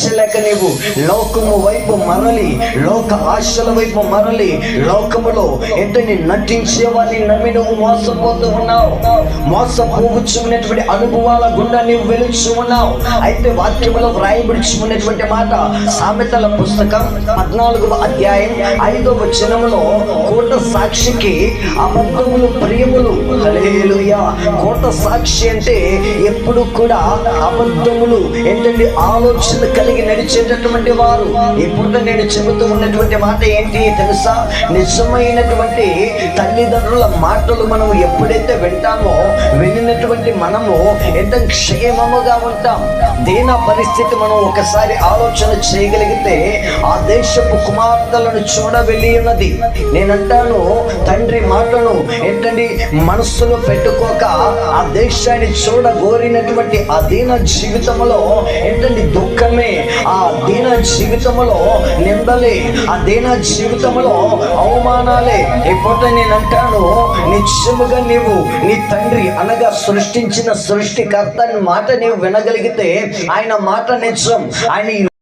భరించలేక నీవు లోకము వైపు మరలి, లోక ఆశల వైపు మరలి, లోకములో ఏంటని నటించే వారిని నమ్మి నువ్వు మోసపోతూ ఉన్నావు. మోసపోవచ్చున్నటువంటి అనుభవాల గుండా నీవు వెలుచు ఉన్నావు. అయితే వాక్యములో వ్రాయబడిచి ఉన్నటువంటి మాట సామెతల పుస్తకం 14వ అధ్యాయం 5వ వచనములో, కోట సాక్షికి అబద్ధములు ప్రియములు. హల్లెలూయా. కోట సాక్షి అంటే ఎప్పుడు కూడా అబద్ధములు ఏంటంటే ఆలోచన కలిగి నడిచేటటువంటి వారు. ఇప్పుడు నేను చెబుతూ ఉన్నటువంటి మాట ఏంటి తెలుసా? నిజమైనటువంటి తల్లిదండ్రుల మాటలు మనం ఎప్పుడైతే వింటామో, వినినటువంటి మనము ఎంత క్షేమముగా ఉంటాం. దీన పరిస్థితి మనం ఒకసారి ఆలోచన చేయగలిగితే ఆ దేశపు కుమార్తెలను చూడవెళ్ళి ఉన్నది. నేనంటాను, తండ్రి మాటను ఏంటండి మనస్సులో పెట్టుకోక ఆ దేశాన్ని చూడగోరినటువంటి ఆ దీన జీవితంలో ఏంటండి దుఃఖమే, ఆ దీన జీవితంలో నిందలే, ఆ దీన జీవితంలో అవమానాలే. ఇప్పుడు నేనంటాను, నిజముగా నీవు నీ తండ్రి అనగా సృష్టించిన సృష్టికర్త మాట నీవు వినగలిగితే ఆయన మాట నిజం. ఆయన